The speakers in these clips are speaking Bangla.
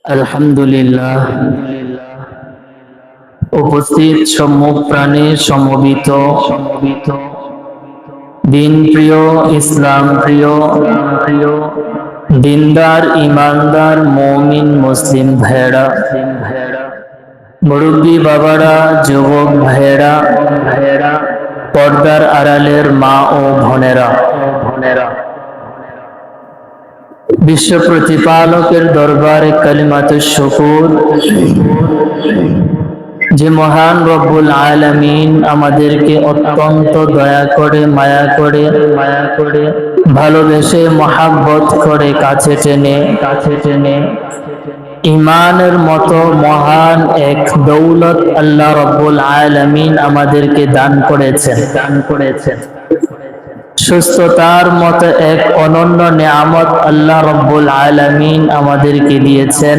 আলহামদুলিল্লাহ। উপস্থিত সম্মুখ প্রাণে সমবেত দিন প্রিয়, ইসলাম প্রিয় দিনদার ইমানদার মুমিন মুসলিম ভাইরা, মুরব্বী বাবারা, যুবক ভাইরা, পর্দার আড়ালের মা ও বোনেরা, বিশ্ব প্রতিপালকের দরবারে কালিমাতুশ শুকুর যে মহান রব্বুল আলামিন আমাদেরকে অত্যন্ত দয়া করে মায়া করে ভালোবেসে মহাব্বত করে কাছে টেনে ঈমানের মতো মহান এক দৌলত আল্লাহ রব্বুল আলামিন আমাদেরকে দান করেছেন। সুস্থতার মতো এক অনন্য নেয়ামত আল্লাহ রব্বুল আলামিন আমাদেরকে দিয়েছেন।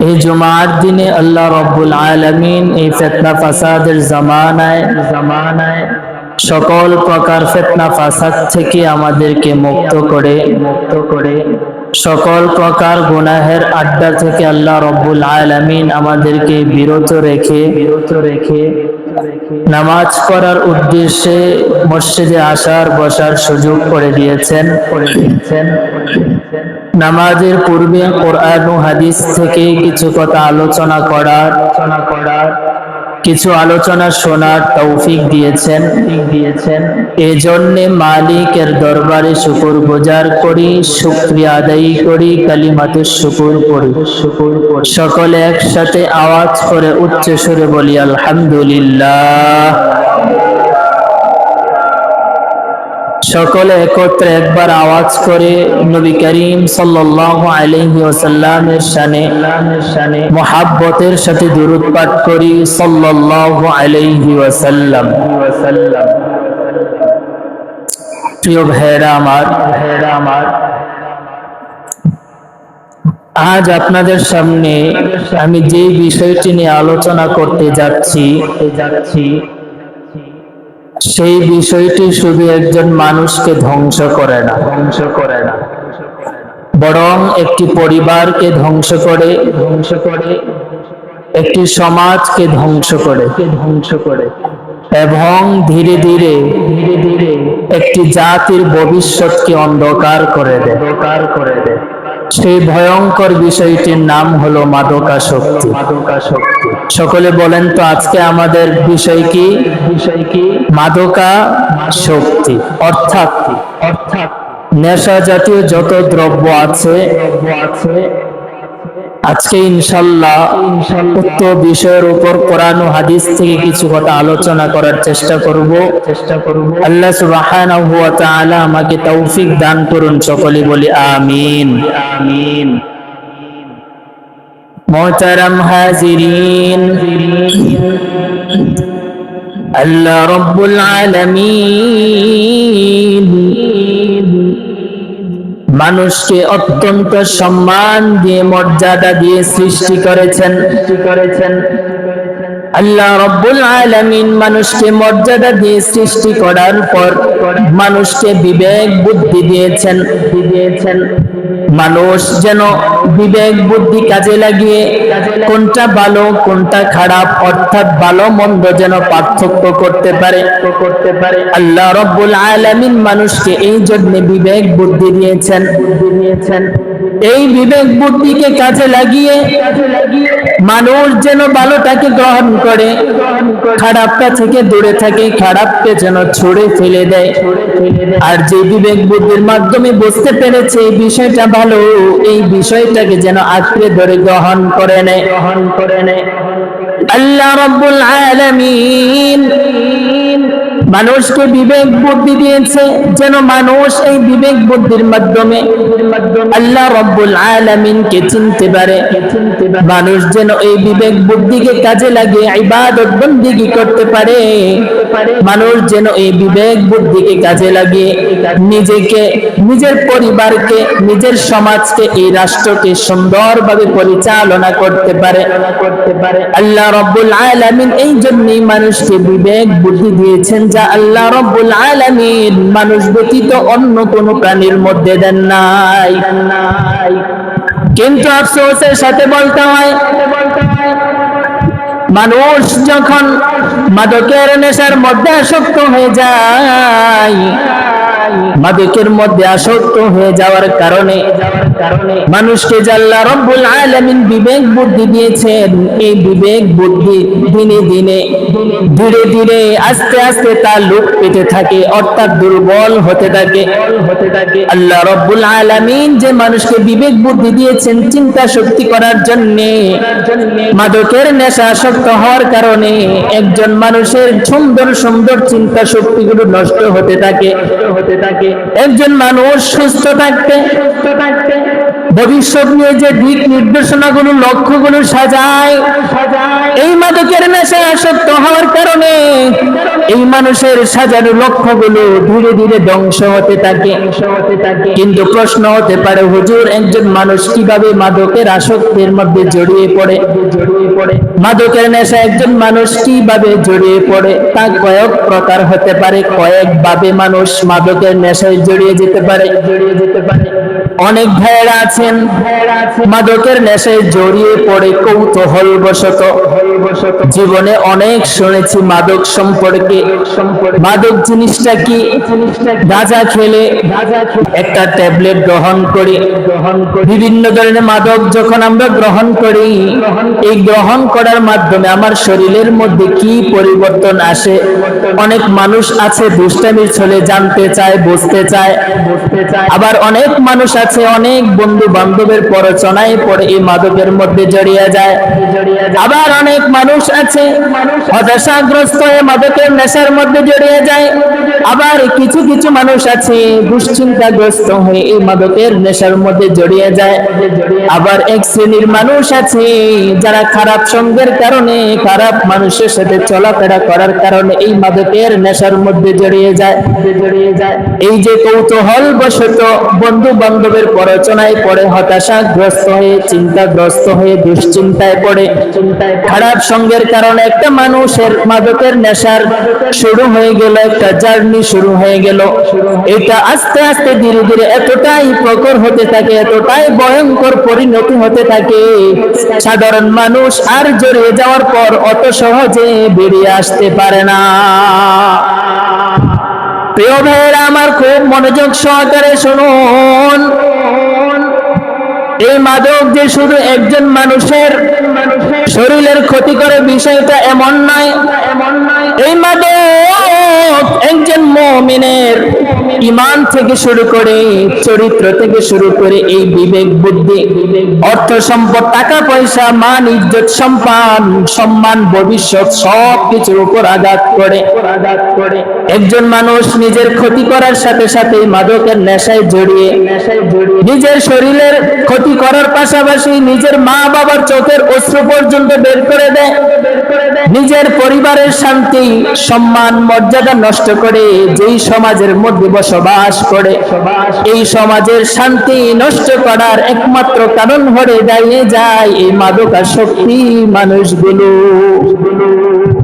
এই জুমার দিনে আল্লাহ রব্বুল আলামিন এই ফিতনা ফাসাদের জামানায় সকল প্রকার ফিতনা ফাসাদ থেকে আমাদেরকে মুক্ত করে সকল প্রকার গুনাহের আড্ডা থেকে আল্লাহ রব্বুল আলামিন আমাদেরকে বিরত রেখে নামাজ পড়ার উদ্দেশ্যে মসজিদে আসার বসার সুযোগ করে দিয়েছেন। নামাজের পূর্বে কোরআন ও হাদিস থেকে কিছু কথা আলোচনা করার কিছু আলোচনা শোনার তৌফিক দিয়েছেন। এজন্যে মালিকের দরবারে শুকরগুজার করি, শুকরিয়া আদায় করি, কালিমাতুশ শুকুর পড়ি। সকলে একসাথে আওয়াজ করে উচ্চ সুরে বলি আলহামদুলিল্লাহ। সকলে একত্রে একবার আওয়াজ করে নবী করিম সাল্লাল্লাহু আলাইহি ওয়াসাল্লামের শানে মুহাব্বতের সাথে দুরূদ পাঠ করি সাল্লাল্লাহু আলাইহি ওয়াসাল্লাম। প্রিয় ভাইরা আমার, আজ আপনাদের সামনে আমি যে বিষয়টি নিয়ে আলোচনা করতে যাচ্ছি সেই বিষয়টি শুধু একজন মানুষকে ধ্বংস করে না, বরং একটি পরিবারকে ধ্বংস করে, একটি সমাজকে ধ্বংস করে এবং ধীরে ধীরে একটি জাতির ভবিষ্যৎকে অন্ধকার করে দেয়। সেই ভয়ঙ্কর বিষয়টির নাম হলো মাদকাসক্তি। সকলে বলেন তো আজকে আমাদের বিষয় কি? মাদকাসক্তি অর্থাৎ নেশা জাতীয় যত দ্রব্য আছে, আজকে ইনশাআল্লাহ উক্ত বিষয়ের উপর কোরআন ও হাদিস থেকে কিছু কথা আলোচনা করার চেষ্টা করব। আল্লাহ সুবহানাহু ওয়া তাআলা আমাকে তৌফিক দান করুন, সকলে বলি আমিন। মুহতারাম হাজিরিন, আল্লাহ রাব্বুল আলামিন মানুষকে অত্যন্ত সম্মান দিয়ে মর্যাদা দিয়ে সৃষ্টি করেছেন। আল্লাহ রাব্বুল আলামিন মানুষকে মর্যাদা দিয়ে সৃষ্টি করার পর মানুষকে বিবেক বুদ্ধি দিয়েছেন। মানুষ যেন বিবেক বুদ্ধি কাজে লাগিয়ে কোনটা ভালো কোনটা খারাপ অর্থাৎ ভালো মন্দ যেন পার্থক্য করতে পারে। আল্লাহ রাব্বুল আলামিন মানুষকে এই জন্য বিবেক বুদ্ধি দিয়েছেন। এই বিবেক বুদ্ধিকে কাজে লাগিয়ে মানুষ যেন ভালোটাকে গ্রহণ করে, খারাপটা থেকে দূরে থাকে, খারাপকে যেন ছুড়ে ফেলে দেয়। আর যে বিবেক বুদ্ধির মাধ্যমে বুঝতে পেরেছে এই বিষয়টা ভালো, এই বিষয়টাকে যেন আঁকড়ে ধরে গ্রহণ করে নেয়। আল্লাহ রাব্বুল আলামিন মানুষকে বিবেক বুদ্ধি দিয়েছে যেন মানুষ এই বিবেক বুদ্ধির মাধ্যমে আল্লাহ রাব্বুল আলামিনকে চিনতে পারে। মানুষ যেন এই বিবেক বুদ্ধিকে কাজে লাগিয়ে ইবাদত বন্দেগী করতে পারে। মানুষ যেন এই বিবেক বুদ্ধিকে কাজে লাগিয়ে নিজেকে নিজের পরিবারকে, নিজের সমাজকে, এই রাষ্ট্রকে সুন্দরভাবে পরিচালনা করতে পারে। আল্লাহ রাব্বুল আলামিন এই জন্যই মানুষকে বিবেক বুদ্ধি দিয়েছেন, যা আল্লাহ রাব্বুল আলামিন মানুষ ব্যতীত অন্য কোনো প্রাণীর মধ্যে দেন নাই। কিন্তু আফসোসের সাথে বলতে হয়, মানুষ যখন মাদকের নেশার মধ্যে আসক্ত হয়ে যায়, মাদকের মধ্যে আসক্ত হয়ে যাওয়ার কারণে মানুষকে আল্লাহ রাব্বুল আলামিন বিবেক বুদ্ধি দিয়েছেন, এই বিবেক বুদ্ধি দিনে দিনে ধীরে ধীরে আস্তে আস্তে তা লোপ পেতে থাকে, অর্থাৎ দুর্বল হতে থাকে। আল্লাহ রাব্বুল আলামিন যে মানুষকে বিবেক বুদ্ধি দিয়েছেন চিন্তা শক্তি করার জন্য, মাদকের নেশা আসক্ত হওয়ার কারণে একজন মানুষের সুন্দর সুন্দর চিন্তা শক্তিগুলো নষ্ট হতে থাকে। একজন মানুষ সুস্থ থাকতে ভবিষ্যৎ নিয়ে যে দিক নির্দেশনাগুলো, লক্ষ্যগুলো সাজায়, এই মাদকের নেশায় আসক্ত হওয়ার কারণে এই মানুষের সাজানো লক্ষ্যগুলো ধীরে ধীরে ধ্বংস হতে থাকে। কিন্তু প্রশ্ন হতে পারে, হুজুর, একজন মানুষ কিভাবে মাদকের আসক্তির মধ্যে জড়িয়ে পড়ে? মাদকের নেশায় একজন মানুষ কিভাবে জড়িয়ে পড়ে? তা কয়েক প্রকার হতে পারে, কয়েকভাবে মানুষ মাদকের নেশায় জড়িয়ে যেতে পারে। অনেক ভাইয়েরা আছেন মাদকের নেশায় জড়িয়ে পড়ে কৌতূহলবশত। জীবনে অনেক শুনেছি মাদক সম্পর্কে। মাদক জিনিসটা কি? গাঁজা খেলে একটা ট্যাবলেট গ্রহণ করি। বিভিন্ন ধরনের মাদক যখন আমরা গ্রহণ করি, এই গ্রহণ করার মাধ্যমে আমার শরীরের মধ্যে কি পরিবর্তন আসে? অনেক মানুষ আছে দুষ্টামির ছলে জানতে চায়, বুঝতে চায়। আবার অনেক মানুষ আছে অনেক বন্ধু বান্ধবের প্ররোচনায় পড়ে এই মাদকের মধ্যে জড়িয়ে যায়। আবার অনেক মানুষ আছে হতাশাগ্রস্ত হয়ে মাদকের নেশার মধ্যে জড়িয়ে যায়। আবার কিছু কিছু মানুষ আছে দুশ্চিন্তাগ্রস্ত হয়ে এই মাদকের নেশার মধ্যে জড়িয়ে যায়। আবার এক শ্রেণীর মানুষ আছে যারা খারাপ সঙ্গের কারণে, খারাপ মানুষের সাথে চলাফেরা করার কারণে এই মাদকের নেশার মধ্যে জড়িয়ে যায়। এই যে কৌতূহল বশত বন্ধু বান্ধবের প্ররোচনায় পড়ে হতাশাগ্রস্ত হয়ে, চিন্তাগ্রস্ত হয়ে, দুশ্চিন্তায় পড়ে, খারাপ সঙ্গের কারণে একটা মানুষের মাদকের নেশার শুরু হয়ে গেল, একটা জার্নি শুরু হয়ে গেল। এটা আস্তে আস্তে ধীরে ধীরে এতটাই প্রখর হতে থাকে, এতটাই ভয়ঙ্কর পরিণতি হতে থাকে, সাধারণ মানুষ আর জড়িয়ে যাওয়ার পর অত সহজে বেরিয়ে আসতে পারে না। প্রিয় ভাইয়েরা আমার, খুব মনোযোগ সহকারে শুনুন। এই মাদক যে শুধু একজন মানুষের শরীরের ক্ষতি করে বিষয়টা এমন নয়। এই মাদক একজন মুমিনের ঈমান থেকে শুরু করে, চরিত্র থেকে শুরু করে, এই বিবেক বুদ্ধি, অর্থ সম্পদ, টাকা পয়সা, মান ইজ্জত, সম্মান, ভবিষ্যৎ সব কিছুর উপর আঘাত করে। একজন মানুষ নিজের ক্ষতি করার সাথে সাথে মাদকের নেশায় জড়িয়ে নিজের শরীরের ক্ষতি করার পাশাপাশি নিজের মা বাবার চোখের অশ্রু পর্যন্ত বের করে দেয়, নিজের পরিবারের শান্তি, সম্মান, মর্যাদা নষ্ট করে। যেই সমাজের মধ্যে বসবাস করে, এই সমাজের শান্তি নষ্ট করার একমাত্র কারণ হয়ে দাঁড়িয়ে যায় এই মাদকাসক্তি মানুষগুলো।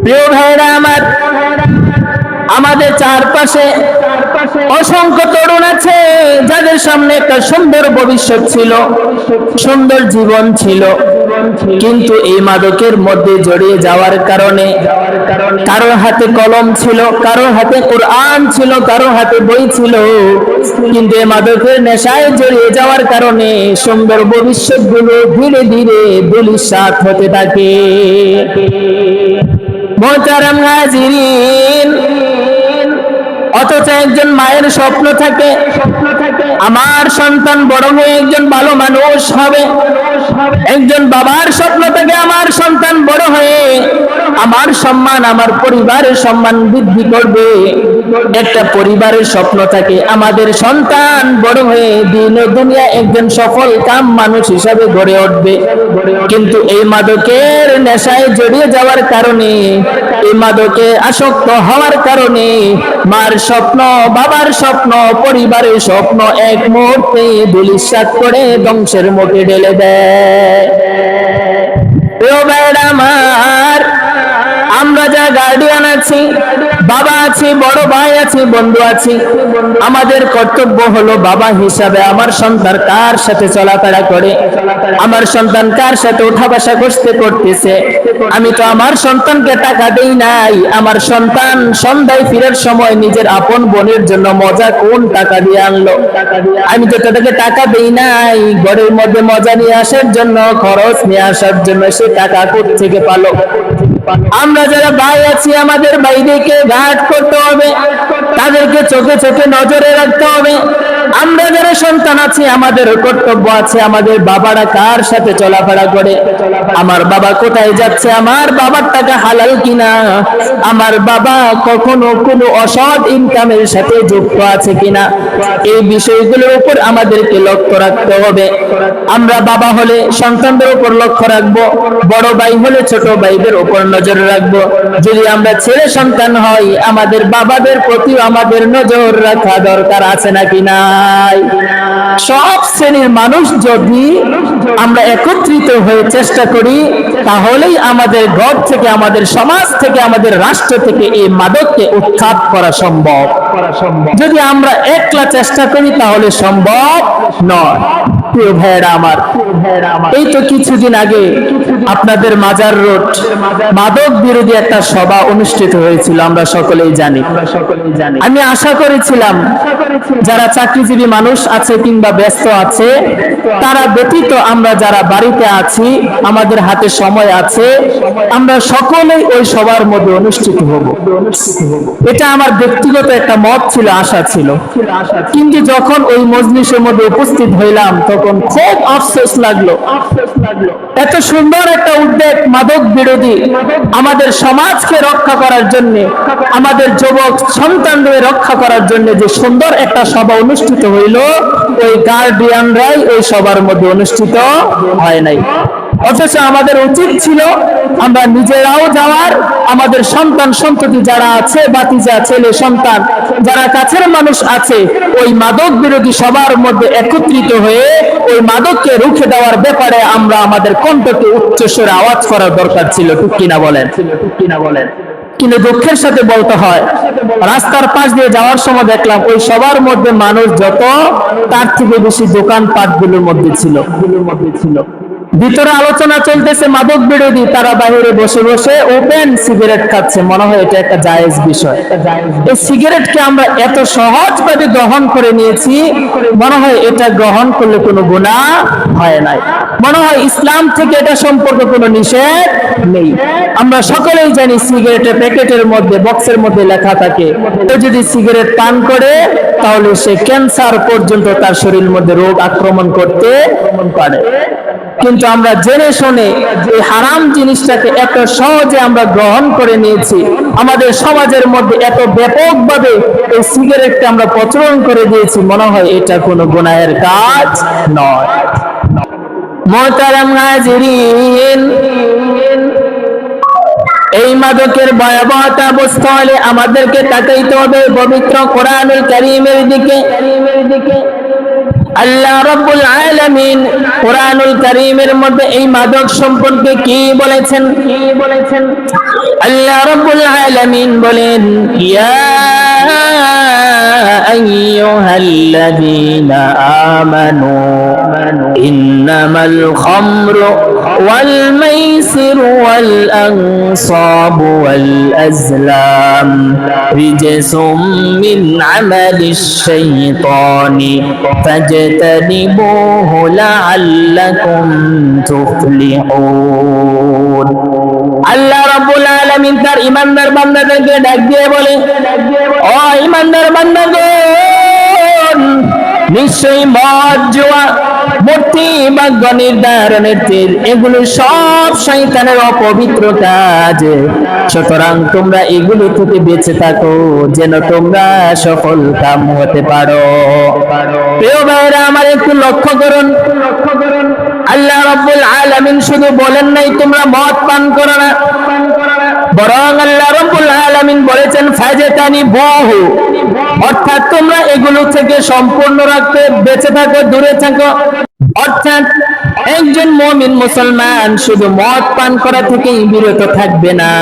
প্রিয় ভাইরা আমার, আমাদের চারপাশে অসংখ্য তরুণ আছে যাদের সামনে একটা সুন্দর ভবিষ্যৎ ছিল, সুন্দর জীবন ছিল, কিন্তু এই মাদকের মধ্যে জড়িয়ে যাওয়ার কারণে কারোর হাতে কলম ছিল, কারোর হাতে কোরআন ছিল, কারোর হাতে বই ছিল, কিন্তু এই মাদকের নেশায় জড়িয়ে যাওয়ার কারণে সুন্দর ভবিষ্যৎ গুলো ধীরে ধীরে ধূলিসাৎ হতে থাকে। মোহতারাম হাজিরিন, অথচ একজন মায়ের স্বপ্ন থাকে আমার সন্তান বড় হয়ে একজন ভালো মানুষ হবে। একজন বাবার স্বপ্ন থাকে আমার সন্তান বড় হয়ে আমার সম্মান, আমার পরিবারের সম্মান বৃদ্ধি করবে। একটা পরিবারের স্বপ্ন থাকে আমাদের সন্তান বড় হয়ে দিন ও দুনিয়া একজন সফল কাম মানুষ হিসাবে গড়ে উঠবে। কিন্তু এই মাদকের নেশায় জড়িয়ে যাওয়ার কারণে, এই মাদকে আসক্ত হওয়ার কারণে মার স্বপ্ন, বাবার স্বপ্ন, পরিবারের স্বপ্ন এক মুহূর্তে ধূলিসাৎ করে ধ্বংসের মুখে ঢেলে দেয়। আমার আমরা যা গার্ডিয়ান আছি, বাবা আছি, বড় ভাই আছি, বন্ধু আছি, আমাদের কর্তব্য হলো বাবা হিসাবে আমার সন্তান কার সাথে চলাফেরা করে, আমার সন্তান কার সাথে উঠা বসা করতেছে। আমি তো আমার সন্তানকে টাকা দেই নাই, আমার সন্তান সন্ধ্যায় ফিরার সময় নিজের আপন বোনের জন্য মজা কোন টাকা দিয়ে আনলো, আমি তো তাদেরকে টাকা দেই নাই ঘরের মধ্যে মজা নিয়ে আসার জন্য, খরচ নিয়ে আসার জন্য। সে টাকা কোথা থেকে পালো? আমরা যারা ভাই আছি আমাদের ভাইদেরকে গার্ড করতে হবে, তাদেরকে চোখে চোখে নজরে রাখতে হবে। আমরা যারা সন্তান আছি আমাদের কর্তব্য আছে আমাদের বাবারা কার সাথে চলাফেরা করে, আমার বাবা কোথায় যাচ্ছে, আমার বাবার টাকা হালাল কিনা, আমার বাবা কখনো কোনো অসৎ ইনকামের সাথে যুক্ত আছে কিনা, এই বিষয়গুলোর উপর আমাদেরকে লক্ষ্য রাখতে হবে। আমরা বাবা হলে সন্তানদের উপর লক্ষ্য রাখবো, বড় ভাই হলে ছোট ভাইদের উপর নজর রাখবো। যদি আমরা ছেলে সন্তান হই আমাদের বাবাদের প্রতি আমাদের নজর রাখা দরকার আছে নাকি নাই? সব শ্রেণীর মানুষ যদি আমরা একত্রিত হয়ে চেষ্টা করি তাহলেই আমাদের ঘর থেকে, আমাদের সমাজ থেকে, আমাদের রাষ্ট্র থেকে এই মাদককে উৎখাত করা সম্ভব। যদি আমরা একলা চেষ্টা করি তাহলে সম্ভব নয়। প্রিয় ভাইয়েরা আমার, এই তো কিছুদিন আগে আপনাদের মাজার রোড মাদক বিরোধী একটা সভা অনুষ্ঠিত হয়েছিল, আমরা সকলেই জানি। আমি আশা করেছিলাম যারা চাকরিজীবী মানুষ আছে কিংবা ব্যস্ত আছে তারা ব্যতীত আমরা যারা বাড়িতে আছি আমাদের হাতে সময় আছে, আমরা সকলেই ওই সভার মধ্যে অনুষ্ঠিত হব। এটা আমার ব্যক্তিগত একটা মত ছিল, আশা ছিল। কিন্তু যখন ওই মজলিসের মধ্যে উপস্থিত হইলাম তখন খুব আফসোস লাগলো। এত সুন্দর একটা উদ্যোগ মাদক বিরোধী, আমাদের সমাজকে রক্ষা করার জন্য, আমাদের যুবক সন্তানদের রক্ষা করার জন্য যে সুন্দর একটা সভা অনুষ্ঠিত হইল, ওই গার্ডিয়ানরাই ওই সভার মধ্যে অনুষ্ঠিত হয় নাই। অথচ আমাদের উচিত ছিল আমরা নিজেরাও যাওয়ার, আমাদের সন্তান সন্ততি যারা আছে, বাতিজা ছেলে সন্তান যারা কাছের মানুষ আছে, ওই মাদক বিরোধী সবার মধ্যে একত্রিত হয়ে ওই মাদককে রুখে দেওয়ার ব্যাপারে আমরা আমাদের কণ্ঠকে উচ্চস্বরে আওয়াজ করার দরকার ছিল। ঠিক কিনা বলেন? কিন্তু দুঃখের সাথে বলতে হয় রাস্তার পাশ দিয়ে যাওয়ার সময় দেখলাম ওই সবার মধ্যে মানুষ যত তার থেকে বেশি দোকানপাট গুলোর মধ্যে ছিল। ভিতরে আলোচনা চলতেছে মাদক বিরোধী, তারা বাইরে বসে বসে ওপেন সিগারেট খাচ্ছে। মনে হয় এটা একটা জায়েজ বিষয়। এই সিগারেটকে আমরা এত সহজভাবে গ্রহণ করে নিয়েছি, মনে হয় এটা গ্রহণ করলে কোনো গুনাহ হয় নাই, মনে হয় ইসলাম থেকে এটা সম্পর্কে কোনো নিষেধ নেই। আমরা সকলেই জানি সিগারেটের প্যাকেটের মধ্যে, বক্সের মধ্যে লেখা থাকে কেউ যদি সিগারেট পান করে তাহলে সে ক্যান্সার পর্যন্ত তার শরীরের মধ্যে রোগ আক্রমণ করতে পারে। কিন্তু আমরা জেনে শুনে এই হারাম জিনিসটাকে এত সহজে আমরা গ্রহণ করে নিয়েছি, আমাদের সমাজের মধ্যে এত ব্যাপকভাবে এই সিগারেটকে আমরা প্রচলন করে দিয়েছি, মনে হয় এটা কোনো গুনাহের কাজ নয়। মুহতারাম হাজিরিন, এই মাদকের ভয়াবহতা বুঝতে হলে আমাদেরকে তাকাইতে হবে পবিত্র কোরআনুল কারীমের দিকে। আল্লাহ রাব্বুল আলামিন কোরআনুল কারীমের মধ্যে এই মাদক সম্পর্কে কি বলেছেন? আল্লাহ রাব্বুল আলামিন বলেন, ইয়া আইয়ুহাল্লাযীনা আমানু ইন্নামাল খামরু ওয়াল মাইসিরু ওয়াল আনসাবু ওয়াল আজলাম রিজসুম মিন আমালিশ শাইতানি ফাজতানিবুহু লাআল্লাকুম তুফলিহুন। আল্লাহ রাব্বুল আলামিন তার ঈমানদার বান্দাদেরকে ডাক দিয়ে বলে, ও ঈমানদার বান্দাগণ, নিশ্চয়ই মদ, জুয়া, পূর্তি ভাগ্য নির্ধারণের তীর, এগুলো সব শয়তানের অপবিত্র কাজ। সুতরাং তোমরা এগুলো থেকে বেঁচে থাকো, যেন তোমরা সফল কাম হতে পারো। প্রিয় ভাইরা আমার, একটু লক্ষ্য করুন, আল্লাহ রাব্বুল আলামিন শুধু বলেন নাই তোমরা মদ পান করো না, বরং আল্লাহ রাব্বুল আলামিন বলেছেন ফাজতানিবুহু, অর্থাৎ তোমরা এগুলো থেকে সম্পূর্ণ রাখতে বেঁচে থাকো, দূরে থাকো। অর্থাৎ একজন মুমিন মুসলমান শুধু মদ পান করা থেকেই বিরত থাকবে না,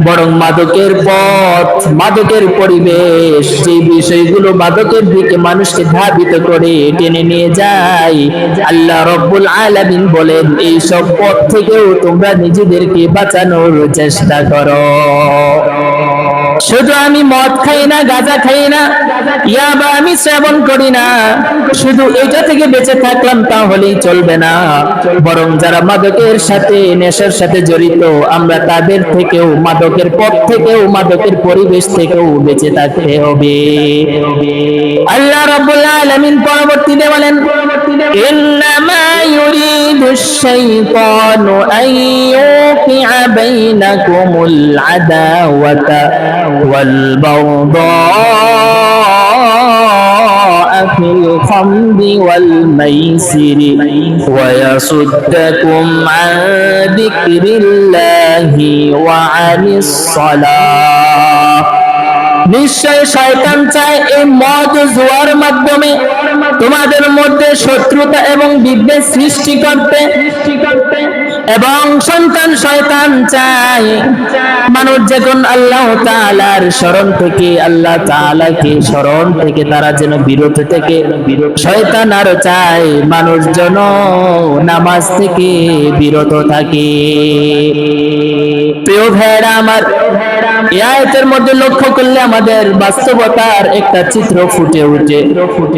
বরং মাদকের পথ, মাদকের পরিবেশ, যে বিষয়গুলো মাদকের দিকে মানুষকে ধাবিত করে টেনে নিয়ে যায়, আল্লাহ রাব্বুল আলামিন বলেন এই সব পথ থেকেও তোমরা নিজেদেরকে বাঁচানোর চেষ্টা করো। শুধু আমি মদ খাই না, গাঁজা খাই না, ইয়াবা আমি সেবন করি না, শুধু এটা থেকে বেঁচে থাকলাম তাহলেই চলবে না, বরং যারা মাদকের সাথে, নেশার সাথে জড়িত, আমরা তাদের থেকেও, মাদকের পথ থেকেও, মাদকের পরিবেশ থেকেও বেঁচে থাকতে হবে। আল্লাহ রাব্বুল আলামিন পরবর্তীতে বলেন ইন্নামা ইউরিদুশ শাইতানু আন ইউকিআ বাইনাকুমুল আদাওয়াতা ওয়াল বাগদা ফিল খামরি ওয়াল মাইসিরি ওয়া ইয়াসুদ্দাকুম আন যিকরিল্লাহি ওয়া আনিস সালাহ। নিশ্চয় শয়তান চায় এই মদ ও জুয়ার মাধ্যমে তোমাদের মধ্যে শত্রুতা এবং বিদ্বেষ সৃষ্টি করতে, এবং সন্তান শয়তান চায় মানুষ যখন আল্লাহ তাআলার শরণ থেকে, আল্লাহ তাআলাকে শরণ থেকে তারা যেন বিরত থেকে, শয়তান আরো চায় মানুষ যেন নামাজ থেকে বিরত থাকে। প্রিয় ভাইরা আমার, এই আয়াতের মধ্যে লক্ষ্য করলে আমাদের বাস্তবতার একটা চিত্র ফুটে ওঠে।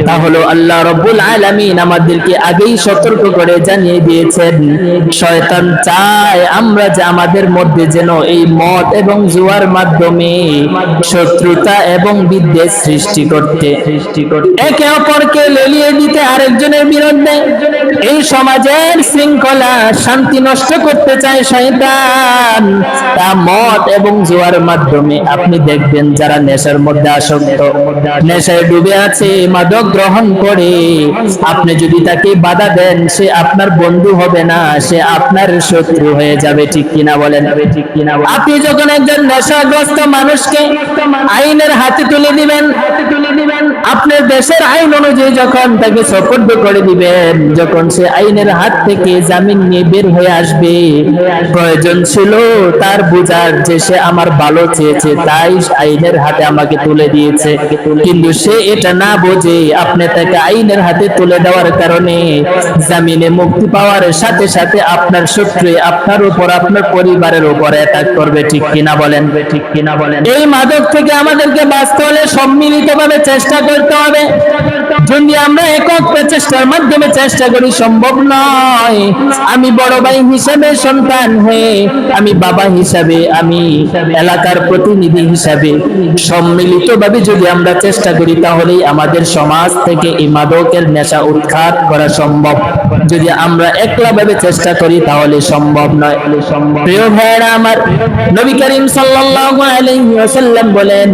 তা হলো আল্লাহ রাব্বুল আলামিন আমাদেরকে আগেই সতর্ক করে জানিয়ে দিয়েছেন, শয়তান চায় আমরা যে আমাদের মধ্যে যেন এই মদ এবং জুয়ার মাধ্যমে শত্রুতা এবং বিদ্বেষ সৃষ্টি করতে, একে অপরকে লেলিয়ে দিতে আরেকজনের বিরুদ্ধে, এই সমাজের শৃঙ্খলা শান্তি নষ্ট করতে চায় শয়তান। তা মদ এবং জুয়ার মাধ্যমে আপনি দেখবেন যারা নেশার মধ্যে আসক্ত, নেশায় ডুবে আছে, মাদক গ্রহণ করে, আপনি যদি তাকে বাধা দেন, সে আপনার বন্ধু হবে না, সে আপনার শত্রু হয়ে যাবে। ঠিক কিনা বলেন? আপনি যখন একজন নেশাগ্রস্ত মানুষকে আইনের হাতে তুলে দিবেন, আপনার দেশের আইন অনুযায়ী যখন তাকে সুপর্দ করে দিবেন, যখন সে আইনের হাত থেকে জামিন নিয়ে বের হয়ে আসবে, প্রয়োজন ছিল তার বুঝার যে সে আমার ভালো চেয়েছে, তাই আইনের হাতে আমাকে তুলে দিয়েছে, কিন্তু সে এটা না বোঝে আপনি তাকে আইনের হাতে তুলে দেওয়ার কারণে জামিনে মুক্তি পাওয়ার সাথে সাথে আপনার শত্রু আপনার উপর, আপনার পরিবারের উপর অ্যাটাক করবে। ঠিক কিনা বলেন? এই মাদক থেকে আমাদেরকে বাঁচতে হলে সম্মিলিতভাবে চেষ্টা করতে হবে। যদি আমরা একক প্রচেষ্টার মাধ্যমে চেষ্টা করি, সম্ভব নয়। আমি বড় ভাই হিসাবে, সন্তান হয়ে, আমি বাবা হিসাবে, আমি এলাকার প্রতিনিধি হিসাবে, সম্মিলিতভাবে যদি আমরা চেষ্টা করি তাহলেই আমাদের সমাজ থেকে এই মাদকের নেশা উৎখাত করা সম্ভব। যদি আমরা একলাভাবে চেষ্টা করি তাহলে সম্ভব নয়। প্রিয় ভাইরা আমার, নবী করিম সাল্লাল্লাহু আলাইহি ওয়াসাল্লাম বলেন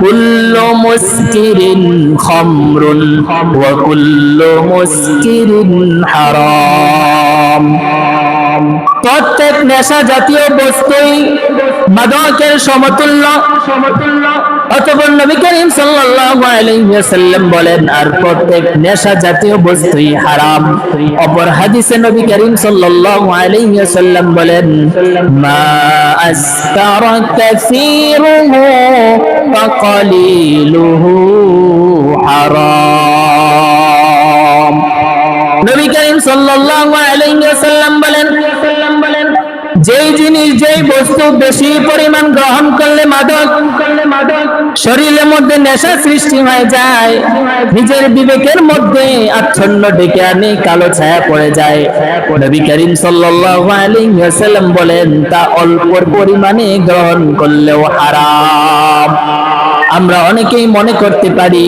কুল্লু মুসকিরিন খামরুন ওয়া কুল্লু মুসকিরিন হারাম। প্রত্যেক নেশা জাতীয় বস্তুই মাদকের সমতুল্য। অতঃপর নবী করিম সাল্লাল্লাহু আলাইহি ওয়াসাল্লাম বলেন আর প্রত্যেক নেশা জাতীয় বস্তুই হারাম। অপর হাদিসে নবী করিম সাল্লাল্লাহু আলাইহি ওয়াসাল্লাম বলেন মা আসকারা কাসীরুহু ফাকালিলুহু হারাম। নবী করিম সাল্লাল্লাহু আলাইহি ওয়াসাল্লাম বলেন যেই জিনিস, যেই বস্তু বেশি পরিমাণ গ্রহণ করলে মাদক, শরীরের মধ্যে নেশা সৃষ্টি হয়ে যায়, নিজের বিবেকের মধ্যে আচ্ছন্ন ডেকে আনে, কালো ছায়া পড়ে যায়। নবী করিম সাল্লাল্লাহু আলাইহি ওয়াসাল্লাম বলেন তা অল্প পরিমাণে গ্রহণ করলেও হারাম। আমরা অনেকেই মনে করতে পারি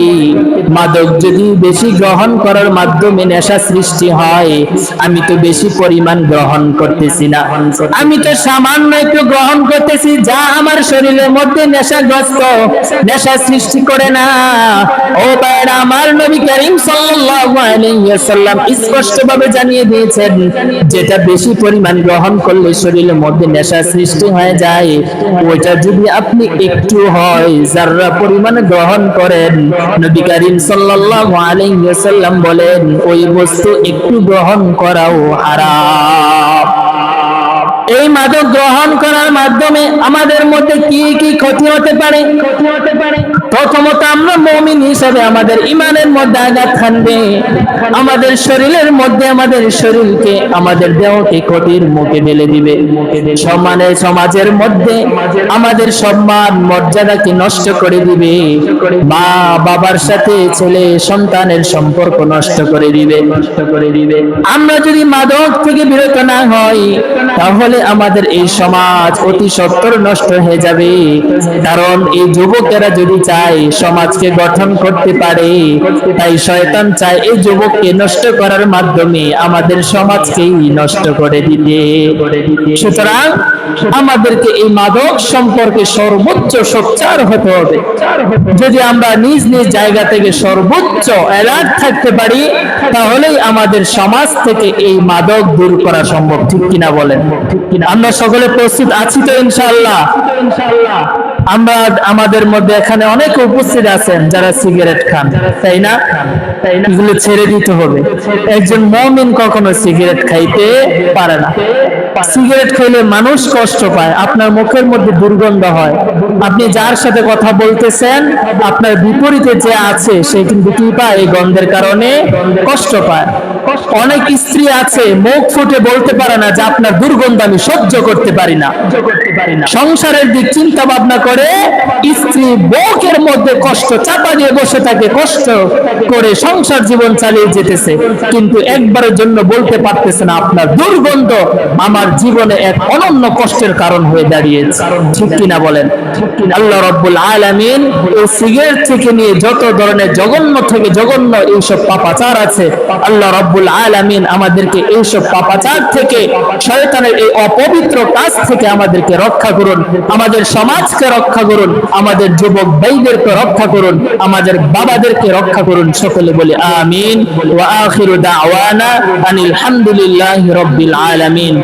মাদক যদি বেশি গ্রহণ করার মাধ্যমে নেশা সৃষ্টি হয়, আমি তো বেশি পরিমাণ গ্রহণ করতেছি না, আমি তো সামান্য একটু গ্রহণ করতেছি, যা আমার শরীরের মধ্যে নেশাগ্রস্ত, নেশা সৃষ্টি করে না। ও ভাইরা আমার, নবী করিম সাল্লাল্লাহু আলাইহি ওয়াসাল্লাম স্পষ্টভাবে জানিয়ে দিয়েছেন, যেটা বেশি পরিমাণ গ্রহণ করলে শরীরের মধ্যে নেশা সৃষ্টি হয়ে যায়, ওইটা যদি আপনি একটু হয় যারা পরিমাণে গ্রহণ করেন, নবী করিম সাল্লাল্লাহু আলাইহি ওয়াসাল্লাম বলেন ওই বস্তু একটু গ্রহণ করাও হারাম। এই মাদক গ্রহণ করার মাধ্যমে আমাদের মধ্যে কি কি ক্ষতি হতে পারে? প্রথমত, আমরা মুমিন হিসেবে আমাদের ঈমানের মধ্যে আঘাত হানবে, আমাদের শরীরের মধ্যে আমাদের শরীরকে, আমাদের দেহকে ক্ষতির মুখে ফেলে দিবে। সমাজের মধ্যে আমাদের সম্মান মর্যাদাকে নষ্ট করে দিবে, মা বাবার সাথে ছেলে সন্তানের সম্পর্ক নষ্ট করে দিবে। আমরা যদি মাদক থেকে বিরত না হই, তাহলে আমাদের এই সমাজ অতি সত্বর নষ্ট হয়ে যাবে। কারণ এই যুবকেরা যদি চায় সমাজকে গঠন করতে পারে, তাই শয়তান চায় এই যুবককে নষ্ট করার মাধ্যমে আমাদের সমাজকেই নষ্ট করে দিতে। সুতরাং আমাদেরকে এই মাদক সম্পর্কে সর্বোচ্চ সোচ্চার হতে হবে। যদি আমরা নিজ নিজ জায়গা থেকে সর্বোচ্চ অ্যালার্ট থাকতে পারি, তাহলেই আমাদের সমাজ থেকে এই মাদক দূর করা সম্ভব। ঠিক কিনা বলেন? আমরা সকলে প্রস্তুত আছি তো ইনশাআল্লাহ? আমরা আমাদের মধ্যে এখানে অনেক উপস্থিত আছেন যারা সিগারেট খান, তাই না? এগুলো ছেড়ে দিতে হবে। একজন মুমিন কখনো সিগারেট খাইতে পারে না। সিগারেট খেলে মানুষ কষ্ট পায়, আপনার মুখের মধ্যে দুর্গন্ধ হয়, আপনি যার সাথে কথা বলতেছেন আপনার বিপরীতে যে আছে সে কিন্তু কি পায়? এই গন্ধের কারণে কষ্ট পায়। অনেক স্ত্রী আছে মুখ ফুটে বলতে পারে না যে আপনার দুর্গন্ধ আমি সহ্য করতে পারি না। সংসারের দিক চিন্তা ভাবনা করে স্ত্রী বউকের মধ্যে কষ্ট চাপা দিয়ে বসে থাকে, কষ্ট করে সংসার জীবন চালিয়ে যেতেছে, কিন্তু একবারের জন্য বলতে পারতেছে না আপনার দুর্গন্ধ আমার জীবনে এক অনন্য কষ্টের কারণ হয়ে দাঁড়িয়েছে। ঠিক কিনা বলেন? আল্লাহ রাব্বুল আলামিন এই সিগারেট থেকে নিয়ে যত ধরনের জঘন্য থেকে জঘন্য এইসব পাপাচার আছে, আল্লাহ রাব্বুল আলামিন আমাদেরকে এইসব পাপাচার থেকে, শয়তানের এই অপবিত্র কাজ থেকে আমাদেরকে রক্ষা করুন, আমাদের সমাজকে রক্ষা করুন, আমাদের যুবক ভাইদেরকে রক্ষা করুন, আমাদের বাবাদেরকে রক্ষা করুন। সকলে বলি আমিন। ওয়া আখিরু দাওয়ানা আনিল হামদুলিল্লাহি রাব্বিল আলামিন।